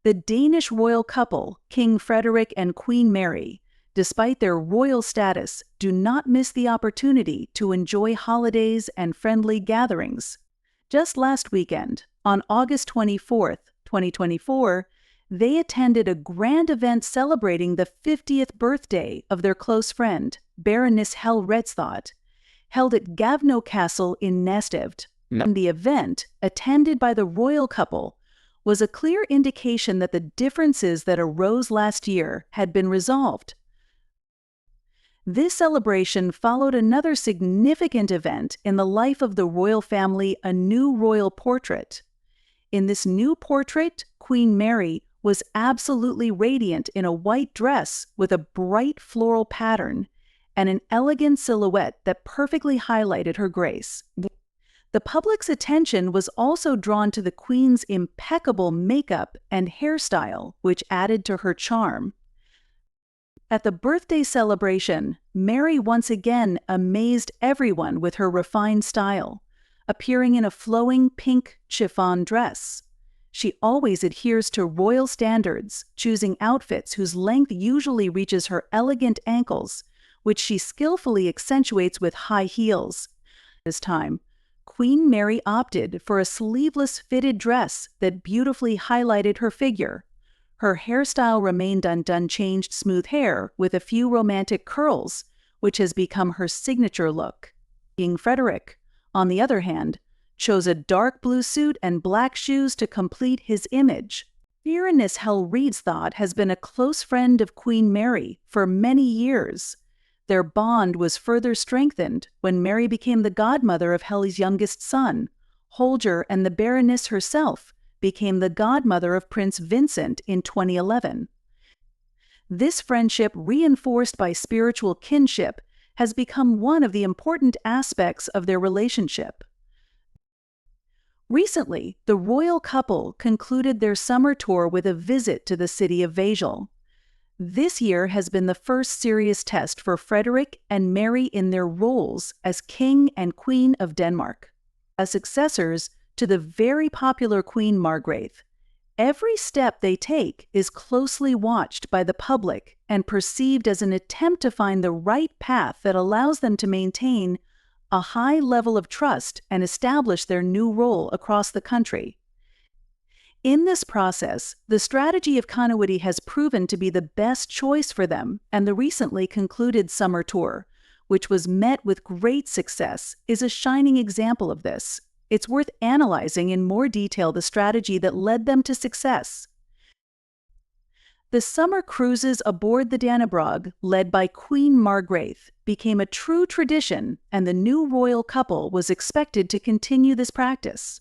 The Danish royal couple, King Frederik and Queen Mary, despite their royal status, do not miss the opportunity to enjoy holidays and friendly gatherings. Just last weekend, on August 24th, 2024, they attended a grand event celebrating the 50th birthday of their close friend, Baroness Helretstad, held at Gavno Castle in Næstved. The event, attended by the royal couple, was a clear indication that the differences that arose last year had been resolved. This celebration followed another significant event in the life of the royal family, a new royal portrait. In this new portrait, Queen Mary was absolutely radiant in a white dress with a bright floral pattern and an elegant silhouette that perfectly highlighted her grace. The public's attention was also drawn to the Queen's impeccable makeup and hairstyle, which added to her charm. At the birthday celebration, Mary once again amazed everyone with her refined style, appearing in a flowing pink chiffon dress. She always adheres to royal standards, choosing outfits whose length usually reaches her elegant ankles, which she skillfully accentuates with high heels. This time, Queen Mary opted for a sleeveless fitted dress that beautifully highlighted her figure. Her hairstyle remained unchanged smooth hair with a few romantic curls, which has become her signature look. King Frederik, on the other hand, chose a dark blue suit and black shoes to complete his image. Baroness Helretstad has been a close friend of Queen Mary for many years. Their bond was further strengthened when Mary became the godmother of Helly's youngest son. Holger, and the Baroness herself became the godmother of Prince Vincent in 2011. This friendship, reinforced by spiritual kinship, has become one of the important aspects of their relationship. Recently, the royal couple concluded their summer tour with a visit to the city of Basel. This year has been the first serious test for Frederik and Mary in their roles as King and Queen of Denmark, as successors to the very popular Queen Margrethe. Every step they take is closely watched by the public and perceived as an attempt to find the right path that allows them to maintain a high level of trust and establish their new role across the country. In this process, the strategy of continuity has proven to be the best choice for them, and the recently concluded summer tour, which was met with great success, is a shining example of this. It's worth analyzing in more detail the strategy that led them to success. The summer cruises aboard the Dannebrog, led by Queen Margrethe, became a true tradition, and the new royal couple was expected to continue this practice.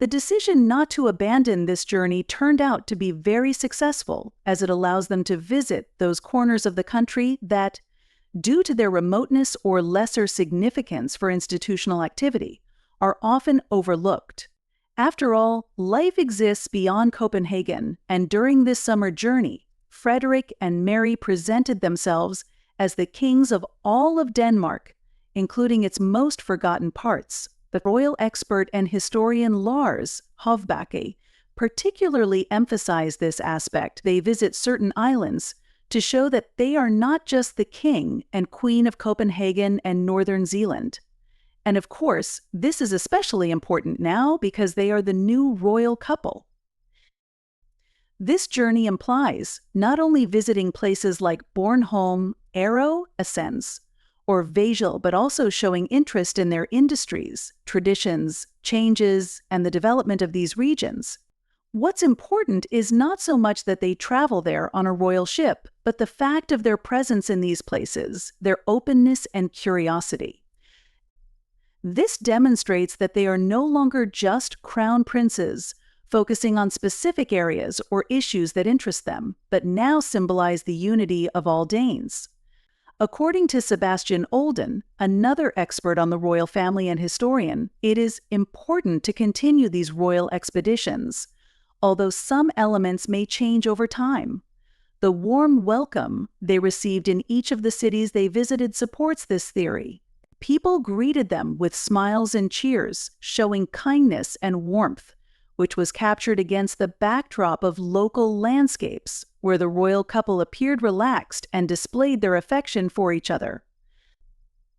The decision not to abandon this journey turned out to be very successful, as it allows them to visit those corners of the country that, due to their remoteness or lesser significance for institutional activity, are often overlooked. After all, life exists beyond Copenhagen, and during this summer journey, Frederik and Mary presented themselves as the kings of all of Denmark, including its most forgotten parts. The royal expert and historian Lars Hovbakke particularly emphasized this aspect. They visit certain islands to show that they are not just the king and queen of Copenhagen and Northern Zealand. And of course, this is especially important now because they are the new royal couple. This journey implies not only visiting places like Bornholm, Ærø, Assens, or Basel, but also showing interest in their industries, traditions, changes, and the development of these regions. What's important is not so much that they travel there on a royal ship, but the fact of their presence in these places, their openness and curiosity. This demonstrates that they are no longer just crown princes, focusing on specific areas or issues that interest them, but now symbolize the unity of all Danes. According to Sebastian Olden, another expert on the royal family and historian, it is important to continue these royal expeditions, although some elements may change over time. The warm welcome they received in each of the cities they visited supports this theory. People greeted them with smiles and cheers, showing kindness and warmth, which was captured against the backdrop of local landscapes where the royal couple appeared relaxed and displayed their affection for each other.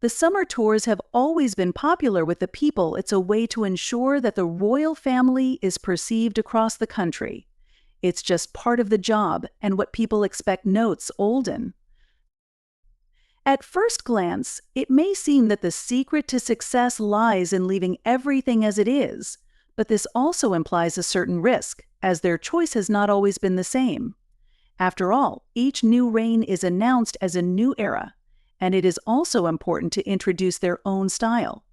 The summer tours have always been popular with the people. It's a way to ensure that the royal family is perceived across the country. It's just part of the job and what people expect, notes Olden. At first glance, it may seem that the secret to success lies in leaving everything as it is, but this also implies a certain risk, as their choice has not always been the same. After all, each new reign is announced as a new era, and it is also important to introduce their own style.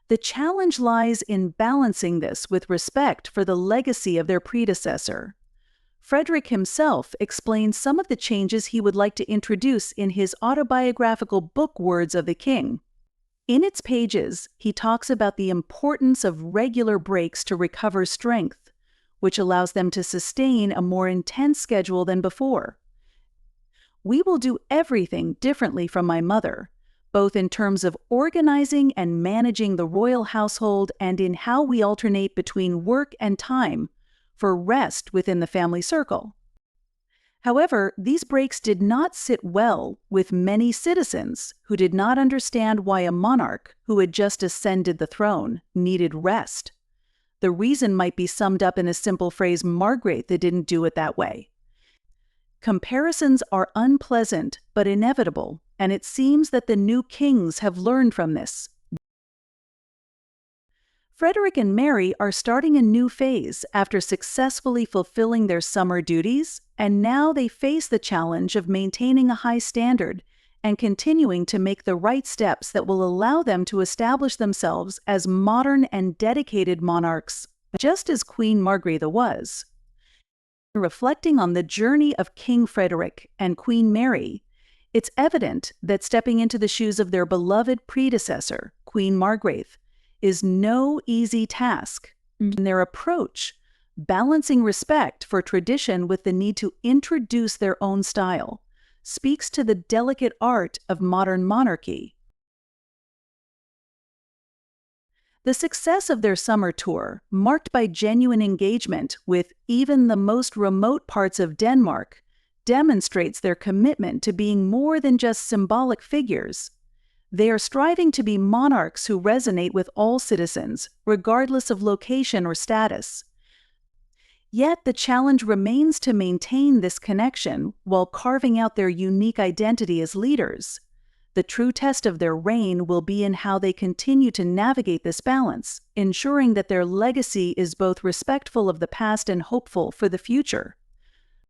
The challenge lies in balancing this with respect for the legacy of their predecessor. Frederik himself explains some of the changes he would like to introduce in his autobiographical book Words of the King. In its pages, he talks about the importance of regular breaks to recover strength, which allows them to sustain a more intense schedule than before. We will do everything differently from my mother, both in terms of organizing and managing the royal household and in how we alternate between work and time for rest within the family circle. However, these breaks did not sit well with many citizens who did not understand why a monarch who had just ascended the throne needed rest. The reason might be summed up in a simple phrase: Margaret didn't do it that way. Comparisons are unpleasant but inevitable, and it seems that the new kings have learned from this. Frederik and Mary are starting a new phase after successfully fulfilling their summer duties, and now they face the challenge of maintaining a high standard and continuing to make the right steps that will allow them to establish themselves as modern and dedicated monarchs, just as Queen Margaret was. Reflecting on the journey of King Frederik and Queen Mary, it's evident that stepping into the shoes of their beloved predecessor, Queen Margaret, is no easy task. In their approach, balancing respect for tradition with the need to introduce their own style, speaks to the delicate art of modern monarchy. The success of their summer tour, marked by genuine engagement with even the most remote parts of Denmark, demonstrates their commitment to being more than just symbolic figures. They are striving to be monarchs who resonate with all citizens, regardless of location or status. Yet the challenge remains to maintain this connection while carving out their unique identity as leaders. The true test of their reign will be in how they continue to navigate this balance, ensuring that their legacy is both respectful of the past and hopeful for the future.